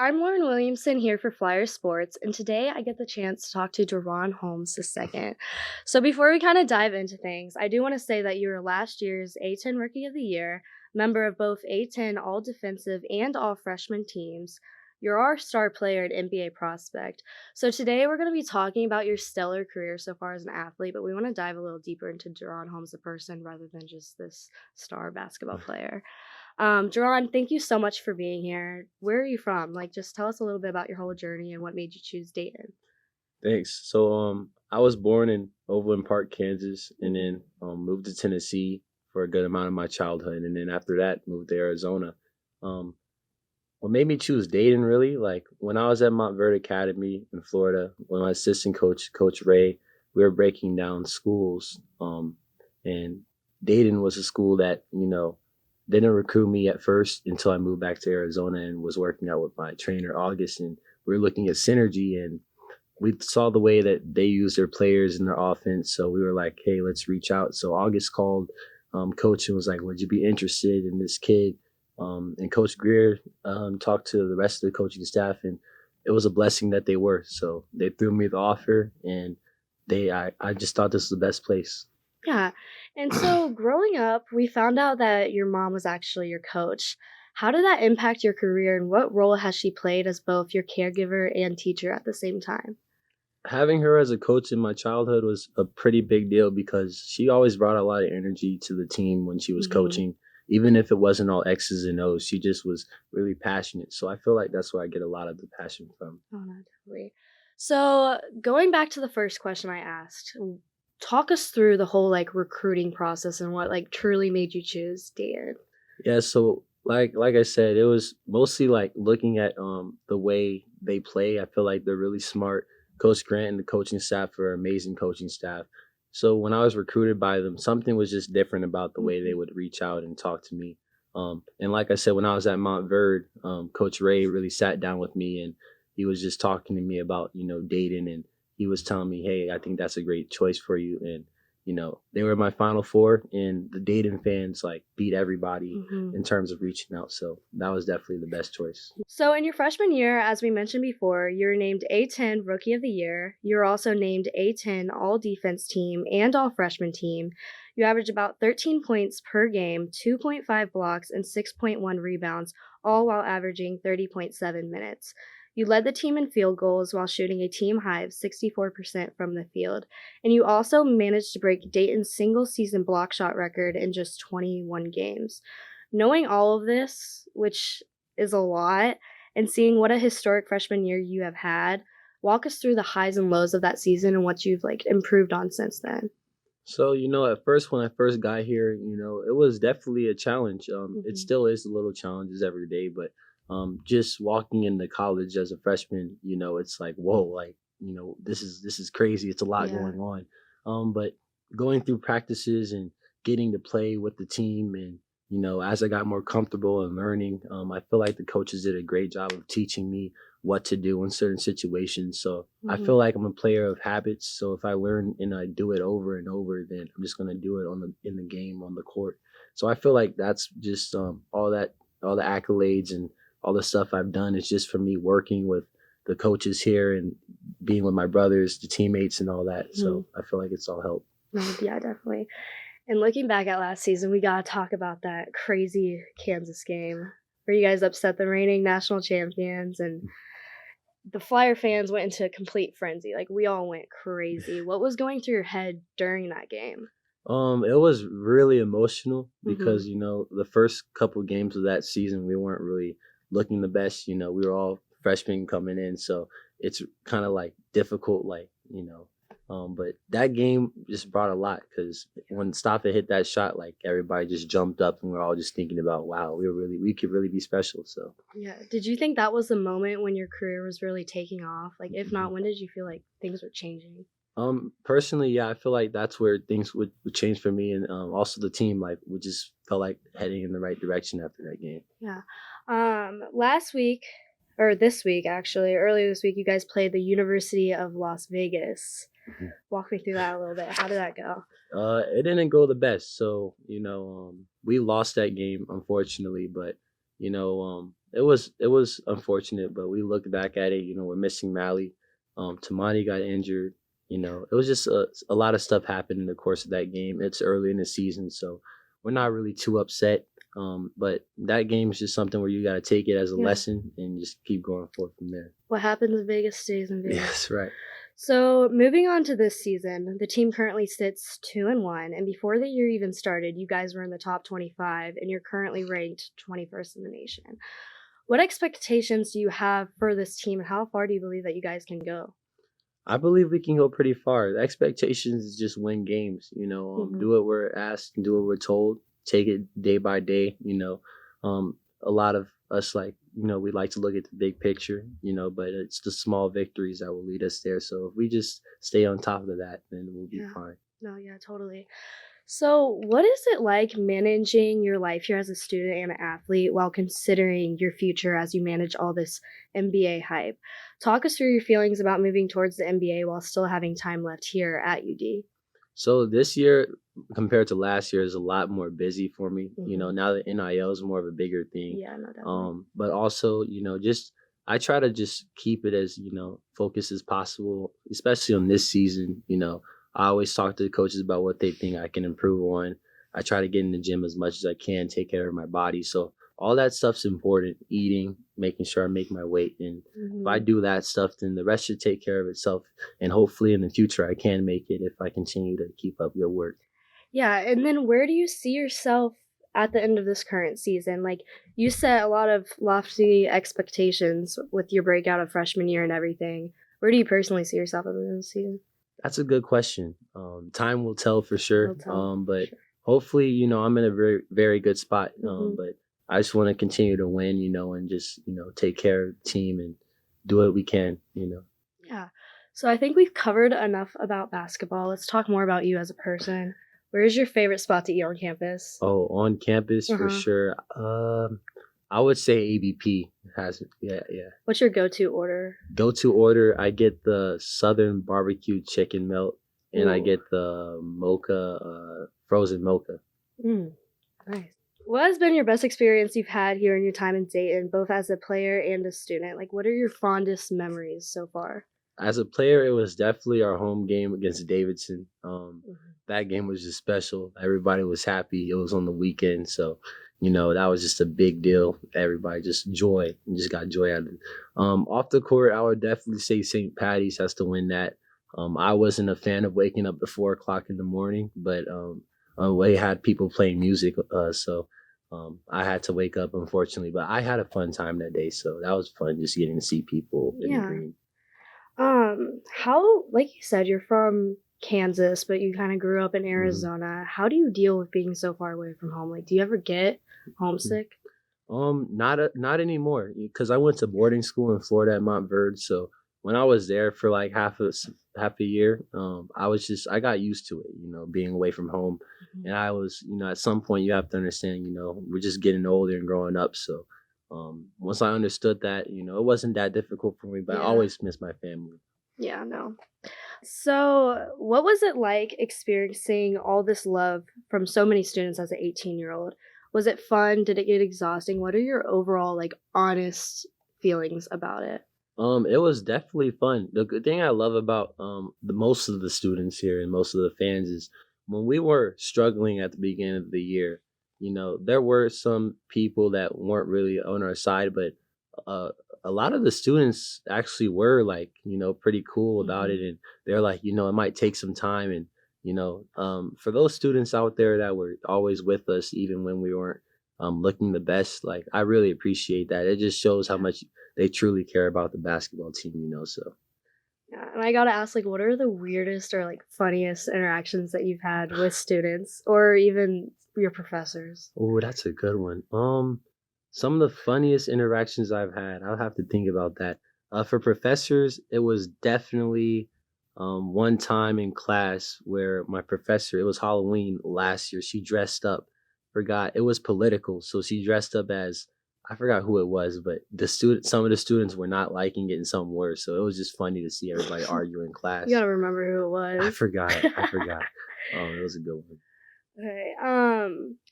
I'm Lauren Williamson here for Flyer Sports, and today I get the chance to talk to DaRon Holmes II. So before we kind of dive into things, I do want to say that you were last year's A10 Rookie of the Year, member of both A10 All Defensive and All Freshman teams. You're our star player and NBA prospect. So today we're going to be talking about your stellar career so far as an athlete, but we want to dive a little deeper into DaRon Holmes the person rather than just this star basketball player. DaRon, thank you so much for being here. Where are you from? Like, just tell us a little bit about your whole journey and what made you choose Dayton. Thanks. I was born in Overland Park, Kansas, and then moved to Tennessee for a good amount of my childhood, and then after that, moved to Arizona. Um, what made me choose Dayton, really, like when I was at Montverde Academy in Florida, when my assistant coach, Coach Ray, we were breaking down schools, and Dayton was a school that didn't recruit me at first until I moved back to Arizona and was working out with my trainer August, and we were looking at synergy and we saw the way that they use their players in their offense. So we were like, hey, let's reach out. So August called coach and was like, would you be interested in this kid? And Coach Greer talked to the rest of the coaching staff, and it was a blessing that they were. So they threw me the offer, and I just thought this was the best place. Yeah. And so growing up, we found out that your mom was actually your coach. How did that impact your career, and what role has she played as both your caregiver and teacher at the same time? Having her as a coach in my childhood was a pretty big deal because she always brought a lot of energy to the team when she was Hmm. coaching. Even if it wasn't all X's and O's, she just was really passionate. So I feel like that's where I get a lot of the passion from. Oh, no, definitely. So going back to the first question I asked, talk us through the whole like recruiting process and what like truly made you choose Dayton. Yeah, so like I said, it was mostly like looking at the way they play. I feel like they're really smart. Coach Grant and the coaching staff are amazing coaching staff. So when I was recruited by them, something was just different about the way they would reach out and talk to me. And like I said, when I was at Montverde, Coach Ray really sat down with me and he was just talking to me about dating, and he was telling me, hey, I think that's a great choice for you. And they were my final four, and the Dayton fans like beat everybody Hmm. in terms of reaching out. So that was definitely the best choice. So in your freshman year, as we mentioned before, you were named A10 Rookie of the Year. You were also named A10 All Defense Team and All Freshman Team. You averaged about 13 points per game, 2.5 blocks, and 6.1 rebounds, all while averaging 30.7 minutes. You led the team in field goals while shooting a team high of 64% from the field. And you also managed to break Dayton's single season block shot record in just 21 games. Knowing all of this, which is a lot, and seeing what a historic freshman year you have had, walk us through the highs and lows of that season and what you've like improved on since then. So at first when I first got here, it was definitely a challenge. It Hmm. still is a little challenges every day, but just walking into college as a freshman, it's like whoa, like this is crazy. It's a lot Yeah. going on. But going through practices and getting to play with the team, and as I got more comfortable and learning, I feel like the coaches did a great job of teaching me what to do in certain situations. So I Hmm. feel like I'm a player of habits. So if I learn and I do it over and over, then I'm just gonna do it in the game on the court. So I feel like that's just all the accolades and all the stuff I've done is just for me working with the coaches here and being with my brothers, the teammates, and all that. Hmm. So I feel like it's all helped. Yeah, definitely. And looking back at last season, we gotta talk about that crazy Kansas game where you guys upset the reigning national champions and the Flyer fans went into a complete frenzy. Like we all went crazy. What was going through your head during that game? It was really emotional Hmm. because the first couple games of that season we weren't really looking the best. We were all freshmen coming in, so it's kind of like difficult, like But that game just brought a lot because when Stoffa hit that shot, like everybody just jumped up and we're all just thinking about, wow, we could really be special. So. Yeah. Did you think that was the moment when your career was really taking off? Like, if Mhm. not, when did you feel like things were changing? Personally, yeah, I feel like that's where things would change for me, and also the team, like, we just felt like heading in the right direction after that game. Yeah. Last week, or this week actually, earlier this week, you guys played the University of Las Vegas. Mhm. Walk me through that a little bit. How did that go? It didn't go the best, so we lost that game unfortunately, but It was unfortunate, but we looked back at it. We're missing Mally. Tamani got injured. It was just a lot of stuff happened in the course of that game. It's early in the season, so we're not really too upset. But that game is just something where you got to take it as a Yeah. lesson and just keep going forward from there. What happens in Vegas stays in Vegas. Yes, right. So, moving on to this season, the team currently sits 2-1, and before the year even started, you guys were in the top 25, and you're currently ranked 21st in the nation. What expectations do you have for this team, and how far do you believe that you guys can go? I believe we can go pretty far. The expectations is just win games. Do what we're asked and do what we're told. Take it day by day. A lot of us we like to look at the big picture. But it's the small victories that will lead us there. So if we just stay on top of that, then we'll be Yeah. fine. No, yeah, totally. So, what is it like managing your life here as a student and an athlete while considering your future as you manage all this NBA hype? Talk us through your feelings about moving towards the NBA while still having time left here at UD. So this year, compared to last year, is a lot more busy for me. Mhm. Now that NIL is more of a bigger thing. Yeah, no, definitely. But also, just I try to just keep it as focused as possible, especially on this season. I always talk to the coaches about what they think I can improve on. I try to get in the gym as much as I can, take care of my body. So all that stuff's important. Eating, making sure I make my weight, and if I Mhm. do that stuff, then the rest should take care of itself. And hopefully in the future I can make it if I continue to keep up good work. Yeah, and then where do you see yourself at the end of this current season? Like, you set a lot of lofty expectations with your breakout of freshman year and everything. Where do you personally see yourself at the end of the season? That's a good question. Time will tell for Will sure. tell. But Sure. hopefully, I'm in a very, very good spot. Mhm. But I just want to continue to win, and just, take care of the team and do what we can. Yeah. So I think we've covered enough about basketball. Let's talk more about you as a person. Where is your favorite spot to eat on campus? Oh, on campus for Uh-huh. sure. I would say ABP has it. Yeah, yeah. What's your go-to order? Go to order, I get the Southern barbecue chicken melt and I Ooh. get the mocha, frozen mocha. Mm, nice. What has been your best experience you've had here in your time in Dayton, both as a player and a student? Like, what are your fondest memories so far? As a player, it was definitely our home game against Davidson. Mhm. That game was just special. Everybody was happy. It was on the weekend, so that was just a big deal. Everybody just joy, and just got joy out of it. Off the court, I would definitely say St. Patty's has to win that. I wasn't a fan of waking up at 4 o'clock in the morning, but we had people playing music, so I had to wake up unfortunately. But I had a fun time that day, so that was fun just getting to see people in the Yeah. green. How, like you said, you're from Kansas, but you kind of grew up in Mhm. Arizona. How do you deal with being so far away from home? Like, do you ever get homesick? Not anymore because I went to boarding school in Florida at Montverde. So when I was there for like half a year, I got used to it, being away from home. Mhm. And I was, at some point you have to understand, we're just getting older and growing up. So once I understood that, it wasn't that difficult for me, but I Yeah. always miss my family. Yeah, no. So, what was it like experiencing all this love from so many students as an 18-year-old? Was it fun? Did it get exhausting? What are your overall, like, honest feelings about it? It was definitely fun. The good thing I love about the most of the students here and most of the fans is when we were struggling at the beginning of the year, there were some people that weren't really on our side, but uh a lot of the students actually were like, pretty cool about Mhm. it and they're like, it might take some time and for those students out there that were always with us even when we weren't looking the best, like I really appreciate that. It just shows how Yeah. much they truly care about the basketball team, so. Yeah, and I gotta ask, like, what are the weirdest or, like, funniest interactions that you've had with students or even your professors? Oh, that's a good one. Some of the funniest interactions I've had, I'll have to think about that. For professors, it was definitely one time in class where my professor, it was Halloween last year. She dressed up, forgot it was political, so she dressed up as I forgot who it was, but some of the students were not liking it and some were. So it was just funny to see everybody argue in You class. gotta remember who it I was. forgot. I forgot. Oh, it was a good one. Okay.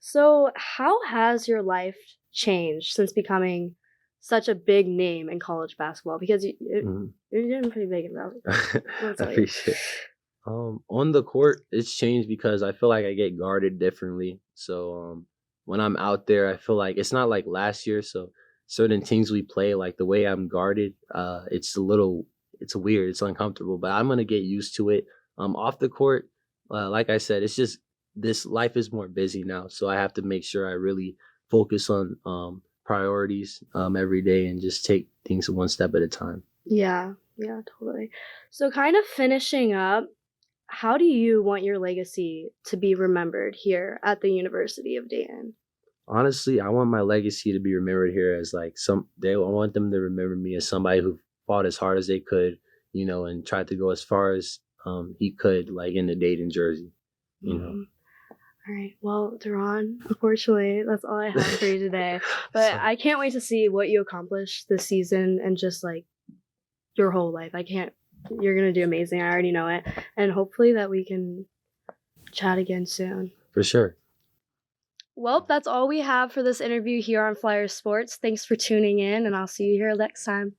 So how has your life changed since becoming such a big name in college basketball? Because Mhm. you're getting pretty big in basketball. I'm gonna I tell you. appreciate it. On the court, it's changed because I feel like I get guarded differently. So when I'm out there, I feel like it's not like last year. So certain teams we play, like the way I'm guarded, it's weird, it's uncomfortable, but I'm gonna get used to it. Off the court, like I said, it's just this life is more busy now, so I have to make sure I really focus on priorities every day and just take things one step at a time. Yeah, yeah, totally. So kind of finishing up, how do you want your legacy to be remembered here at the University of Dayton? Honestly, I want my legacy to be remembered here as like I want them to remember me as somebody who fought as hard as they could, and tried to go as far as he could, like in the Dayton jersey, you know. Mhm. All right. Well, DaRon, unfortunately, that's all I have for you today. But So I can't wait to see what you accomplish this season and just like your whole life. I can't. You're gonna do amazing. I already know it. And hopefully that we can chat again soon. for sure. Well, that's all we have for this interview here on Flyer Sports. Thanks for tuning in, and I'll see you here next time.